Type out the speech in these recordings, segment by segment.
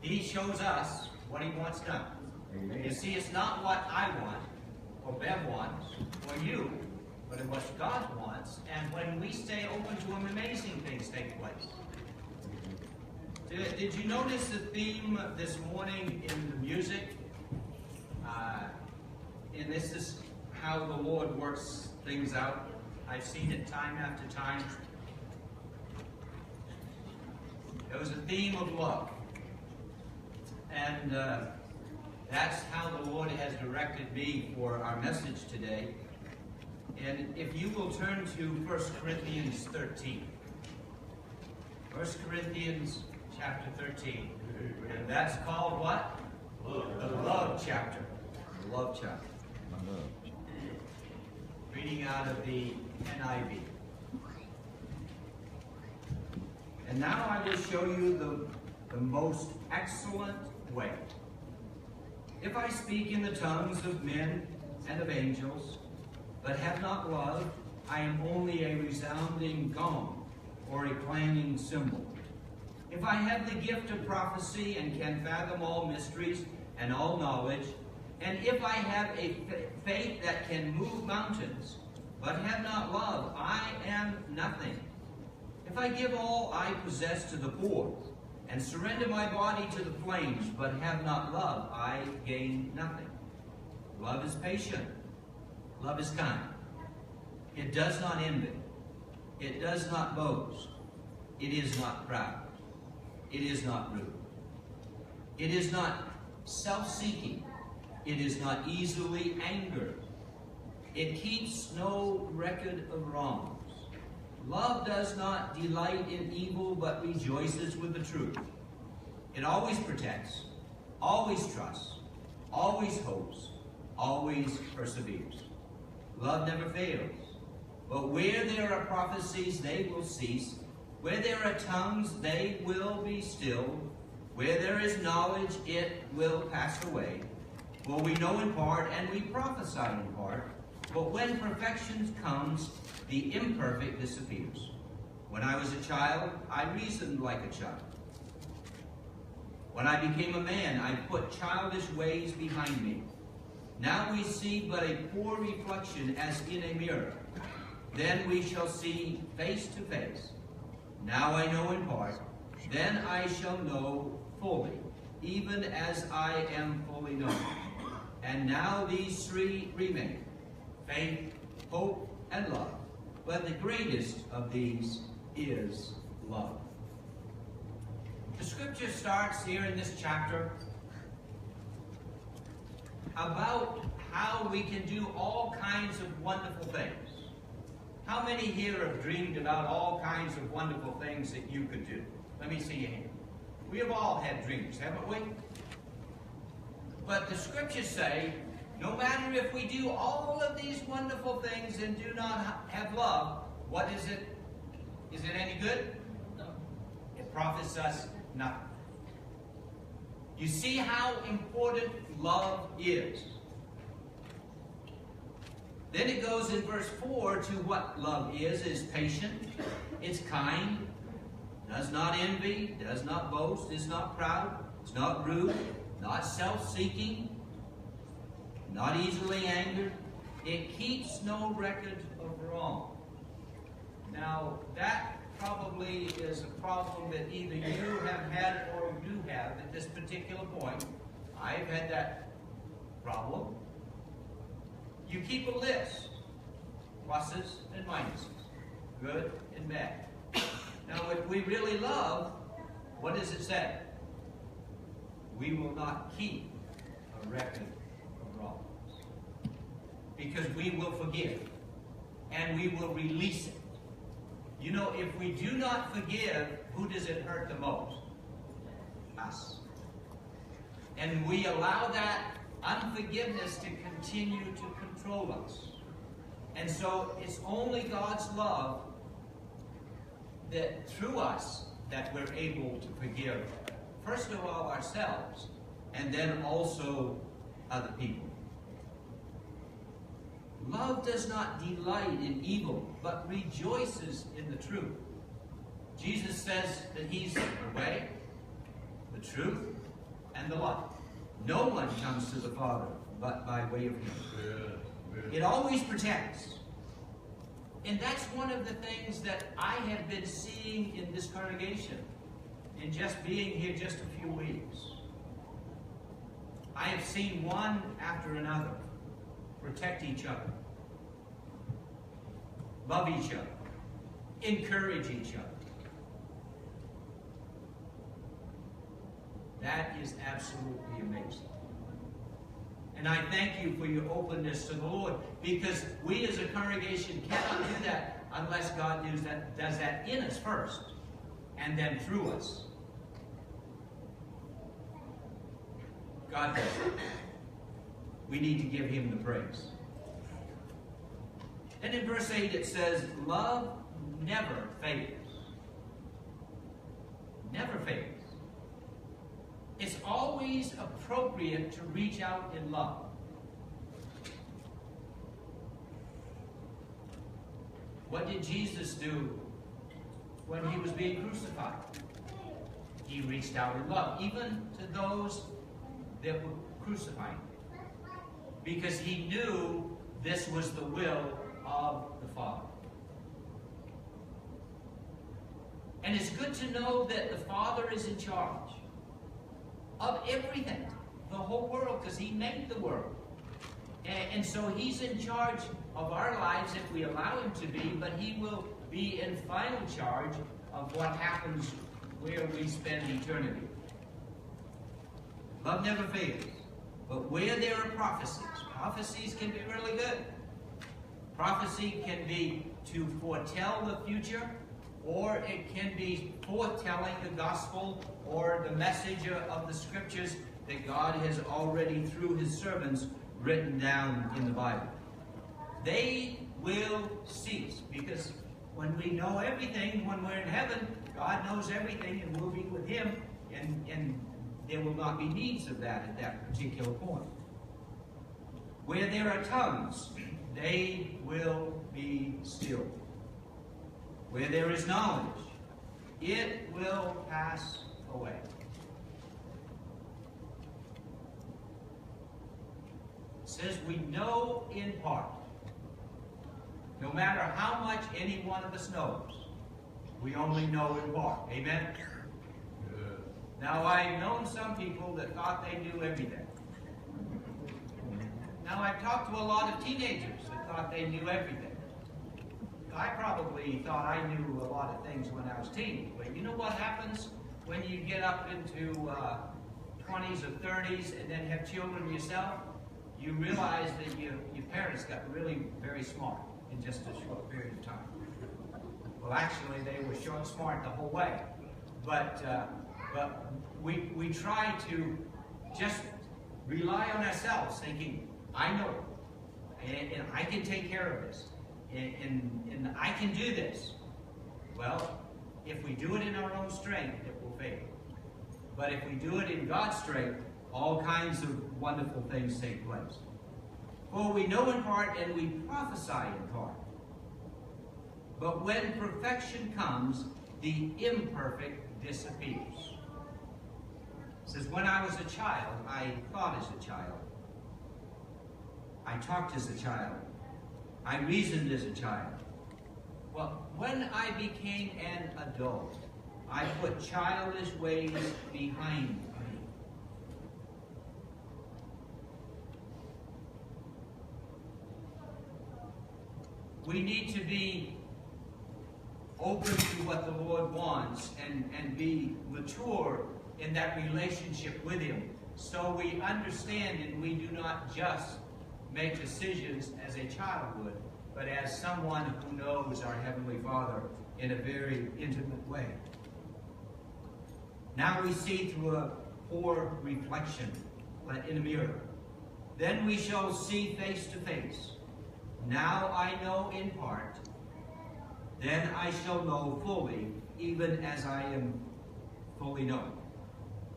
He shows us what he wants done. Amen. You see, it's not what I want, or Bev wants, or you, but it's what God wants. And when we stay open to him, amazing things take place. Did you notice the theme this morning in the music? And this is how the Lord works things out. I've seen it time after time. It was a theme of love. And that's how the Lord has directed me for our message today. And if you will turn to 1 Corinthians 13. 1 Corinthians chapter 13. And that's called what? The love chapter. The love chapter. Reading out of the NIV. And now I will show you the most excellent way. If I speak in the tongues of men and of angels, but have not love, I am only a resounding gong or a clanging cymbal. If I have the gift of prophecy and can fathom all mysteries and all knowledge, and if I have a faith that can move mountains, but have not love, I am nothing. If I give all I possess to the poor, and surrender my body to the flames, but have not love, I gain nothing. Love is patient. Love is kind. It does not envy. It does not boast. It is not proud. It is not rude. It is not self-seeking. It is not easily angered. It keeps no record of wrongs. Love does not delight in evil, but rejoices with the truth. It always protects, always trusts, always hopes, always perseveres. Love never fails. But where there are prophecies, they will cease. Where there are tongues, they will be stilled. Where there is knowledge, it will pass away. For we know in part, and we prophesy in part. But when perfection comes, the imperfect disappears. When I was a child, I reasoned like a child. When I became a man, I put childish ways behind me. Now we see but a poor reflection as in a mirror. Then we shall see face to face. Now I know in part. Then I shall know fully, even as I am fully known. And now these three remain: faith, hope, and love. But the greatest of these is love. The scripture starts here in this chapter about how we can do all kinds of wonderful things. How many here have dreamed about all kinds of wonderful things that you could do? Let me see your hand. We have all had dreams, haven't we? But the scriptures say, no matter if we do all of these wonderful things and do not have love, what is it? Is it any good? No. It profits us nothing. You see how important love is. Then it goes in verse 4 to what love is patient, it's kind, does not envy, does not boast, is not proud, is not rude, not self-seeking, not easily angered. It keeps no record of wrong. Now, that probably is a problem that either you have had or do have at this particular point. I've had that problem. You keep a list, pluses and minuses, good and bad. Now, if we really love, what does it say? We will not keep a record of wrongs, because we will forgive and we will release it. You know, if we do not forgive, who does it hurt the most? Us. And we allow that unforgiveness to continue to control us. And so it's only God's love that through us that we're able to forgive, first of all, ourselves, and then also other people. Love does not delight in evil, but rejoices in the truth. Jesus says that he's the way, the truth, and the life. No one comes to the Father but by way of him. It always protects. And that's one of the things that I have been seeing in this congregation, in just being here just a few weeks. I have seen one after another protect each other, love each other, encourage each other. That is absolutely amazing. And I thank you for your openness to the Lord, because we as a congregation cannot do that unless God does that in us first and then through us. God does it. We need to give him the praise. And in verse 8 it says, love never fails. Never fails. It's always appropriate to reach out in love. What did Jesus do when he was being crucified? He reached out in love, even to those that were crucifying him, because he knew this was the will of the Father. And it's good to know that the Father is in charge of everything, the whole world, because he made the world. And so he's in charge of our lives if we allow him to be, but he will be in final charge of what happens where we spend eternity. Love never fails. But where there are prophecies can be really good. Prophecy can be to foretell the future, or it can be foretelling the gospel or the message of the scriptures that God has already, through his servants, written down in the Bible. They will cease, because when we know everything, when we're in heaven, God knows everything and we'll be with him, and there will not be needs of that at that particular point. Where there are tongues, they will be still. Where there is knowledge, it will pass away. It says we know in part. No matter how much any one of us knows, we only know in part. Amen? Good. Now, I've known some people that thought they knew everything. Now, I've talked to a lot of teenagers that thought they knew everything. I probably thought I knew a lot of things when I was teen. But you know what happens when you get up into 20s or 30s and then have children yourself? You realize that your parents got really very smart in just a short period of time. Well, actually, they were short smart the whole way. But we try to just rely on ourselves, thinking, I know, and I can take care of this. And I can do this. Well, if we do it in our own strength, it will fail. But if we do it in God's strength, all kinds of wonderful things take place. For we know in part and we prophesy in part. But when perfection comes, the imperfect disappears. It says, when I was a child, I thought as a child. I talked as a child. I reasoned as a child. Well, when I became an adult, I put childish ways behind me. We need to be open to what the Lord wants and be mature in that relationship with him, so we understand and we do not just make decisions as a child would, but as someone who knows our Heavenly Father in a very intimate way. Now we see through a poor reflection in a mirror. Then we shall see face to face. Now I know in part. Then I shall know fully, even as I am fully known.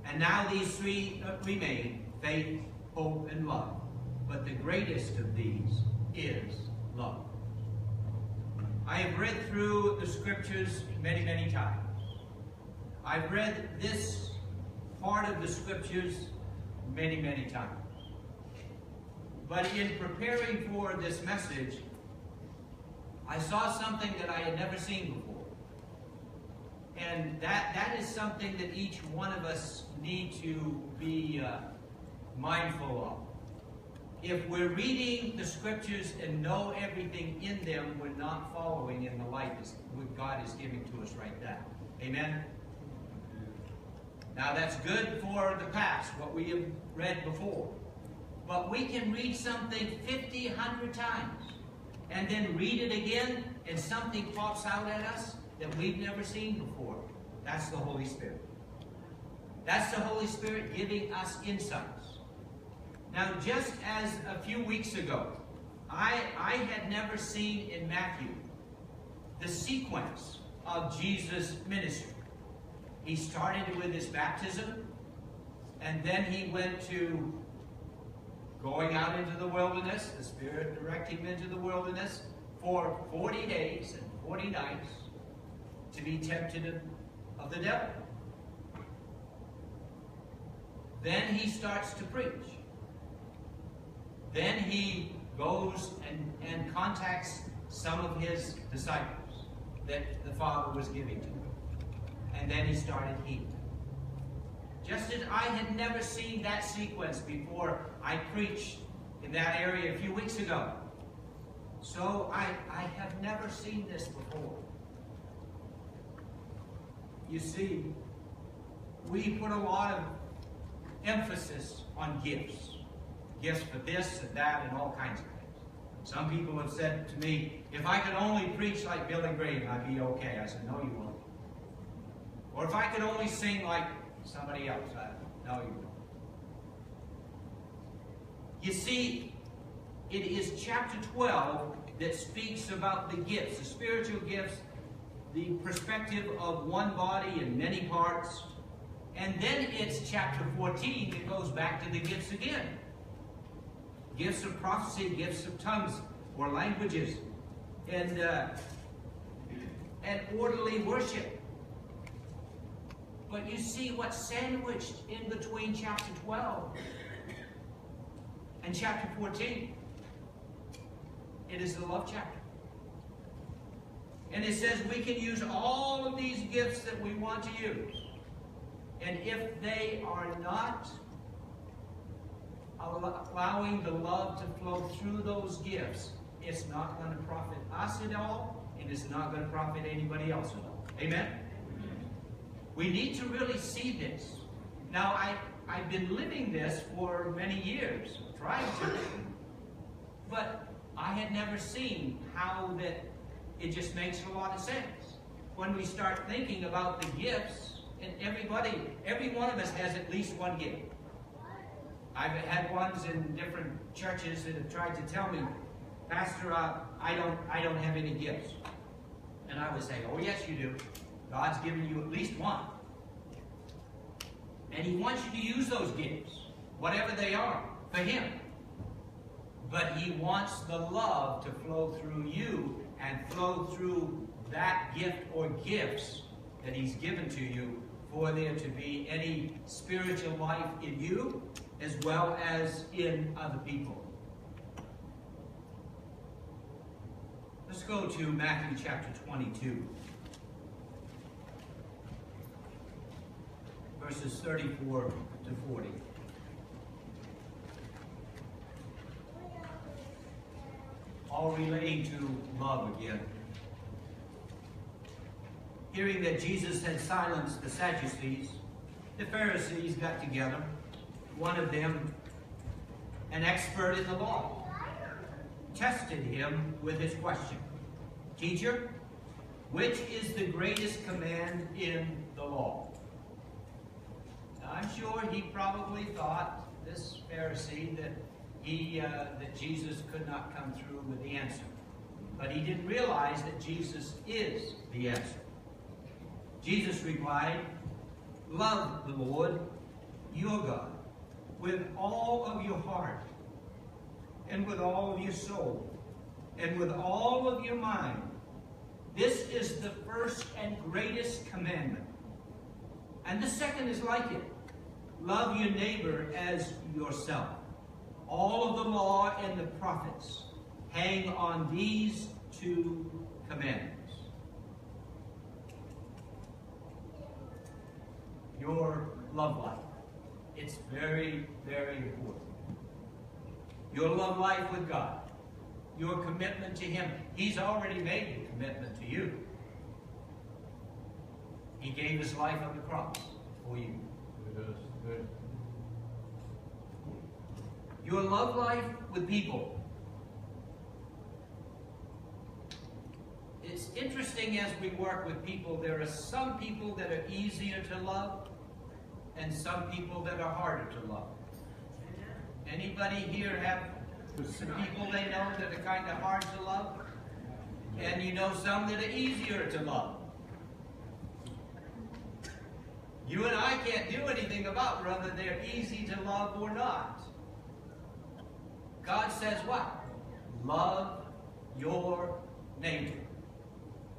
And now these three remain, faith, hope, and love. But the greatest of these is love. I have read through the scriptures many, many times. I've read this part of the scriptures many, many times. But in preparing for this message, I saw something that I had never seen before. And that is something that each one of us need to be mindful of. If we're reading the scriptures and know everything in them, we're not following in the light what God is giving to us right now. Amen? Now that's good for the past, what we have read before. But we can read something 50, 100 times and then read it again and something pops out at us that we've never seen before. That's the Holy Spirit. That's the Holy Spirit giving us insights. Now, just as a few weeks ago, I had never seen in Matthew the sequence of Jesus' ministry. He started with his baptism, and then he went to going out into the wilderness, the Spirit directing him into the wilderness for 40 days and 40 nights to be tempted of the devil. Then he starts to preach. Then he goes and contacts some of his disciples that the Father was giving to him. And then he started healing. Just as I had never seen that sequence before I preached in that area a few weeks ago. So I have never seen this before. You see, we put a lot of emphasis on gifts. Gifts for this and that and all kinds of things. Some people have said to me, if I could only preach like Billy Graham, I'd be okay. I said, no, you won't. Or if I could only sing like somebody else, no, you won't. You see, it is chapter 12 that speaks about the gifts, the spiritual gifts, the perspective of one body in many parts. And then it's chapter 14 that goes back to the gifts again. Gifts of prophecy, gifts of tongues or languages, and orderly worship. But you see what's sandwiched in between chapter 12 and chapter 14. It is the love chapter. And it says we can use all of these gifts that we want to use. And if they are not allowing the love to flow through those gifts, it's not going to profit us at all, and it's not going to profit anybody else at all. Amen? We need to really see this. Now, I've been living this for many years, trying to, but I had never seen how that it just makes a lot of sense. When we start thinking about the gifts, and every one of us has at least one gift. I've had ones in different churches that have tried to tell me, Pastor, I don't have any gifts. And I would say, oh yes you do. God's given you at least one. And He wants you to use those gifts, whatever they are, for Him. But He wants the love to flow through you and flow through that gift or gifts that He's given to you for there to be any spiritual life in you as well as in other people. Let's go to Matthew chapter 22, verses 34 to 40. All relating to love again. Hearing that Jesus had silenced the Sadducees, the Pharisees got together. One of them, an expert in the law, tested him with his question. Teacher, which is the greatest command in the law? Now, I'm sure he probably thought, this Pharisee, that Jesus could not come through with the answer. But he didn't realize that Jesus is the answer. Jesus replied, love the Lord, your God, with all of your heart, and with all of your soul, and with all of your mind. This is the first and greatest commandment. And the second is like it. love your neighbor as yourself. All of the law and the prophets hang on these two commandments. Your love life. It's very, very important. Your love life with God. Your commitment to Him. He's already made the commitment to you. He gave His life on the cross for you. Your love life with people. It's interesting as we work with people, there are some people that are easier to love and some people that are harder to love. Anybody here have some people they know that are kind of hard to love? And you know some that are easier to love. You and I can't do anything about whether they're easy to love or not. God says what? Love your neighbor.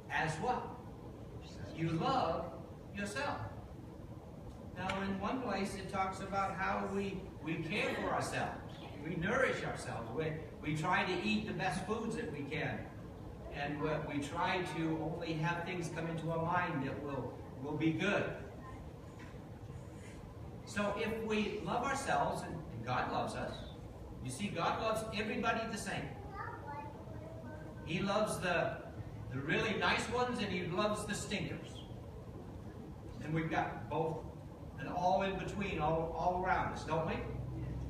As what? You love yourself. Now in one place it talks about how we care for ourselves. We nourish ourselves. We try to eat the best foods that we can. And we try to only have things come into our mind that will be good. So if we love ourselves, and God loves us, you see, God loves everybody the same. He loves the really nice ones and He loves the stinkers. And we've got both and all in between, all around us, don't we?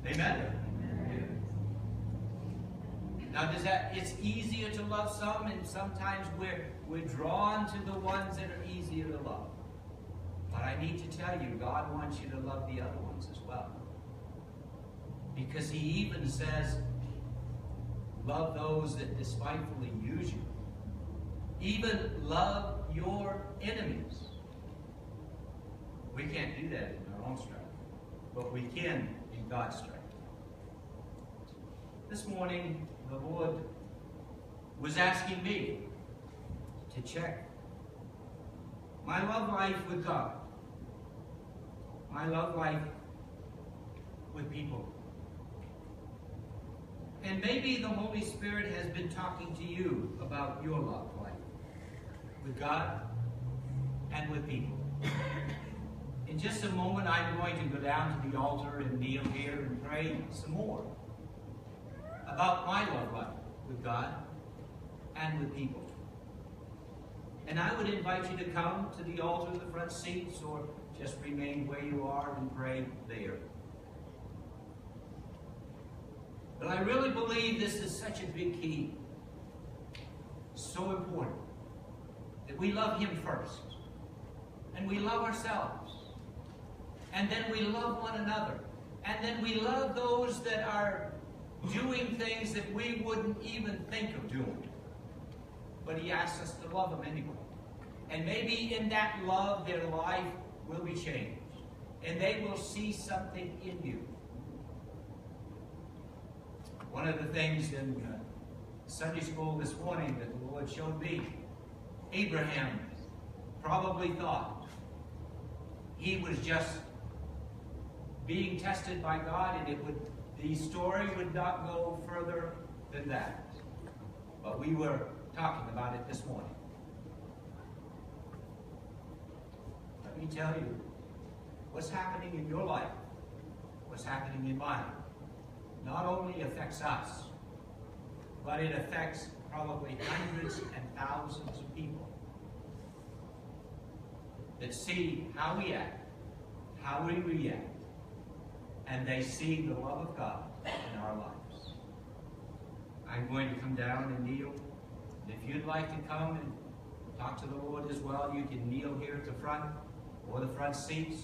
Amen? Now it's easier to love some, and sometimes we're drawn to the ones that are easier to love. But I need to tell you, God wants you to love the other ones as well. Because He even says, love those that despitefully use you. Even love your enemies. We can't do that in our own strength, but we can in God's strength. This morning, the Lord was asking me to check my love life with God, my love life with people. And maybe the Holy Spirit has been talking to you about your love life with God and with people. In just a moment, I'm going to go down to the altar and kneel here and pray some more about my love life with God and with people. And I would invite you to come to the altar, the front seats, or just remain where you are and pray there. But I really believe this is such a big key. So important. That we love Him first. And we love ourselves. And then we love one another. And then we love those that are doing things that we wouldn't even think of doing. But He asks us to love them anyway. And maybe in that love, their life will be changed. And they will see something in you. One of the things in Sunday school this morning that the Lord showed me, Abraham probably thought he was just being tested by God, and the story would not go further than that. But we were talking about it this morning. Let me tell you, what's happening in your life, what's happening in mine, not only affects us, but it affects probably hundreds and thousands of people that see how we act, how we react, and they see the love of God in our lives. I'm going to come down and kneel. And if you'd like to come and talk to the Lord as well, you can kneel here at the front, or the front seats,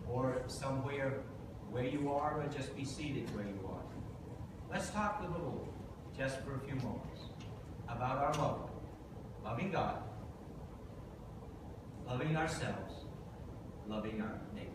or somewhere where you are, or just be seated where you are. Let's talk with the Lord just for a few moments about our love, loving God, loving ourselves, loving our neighbor.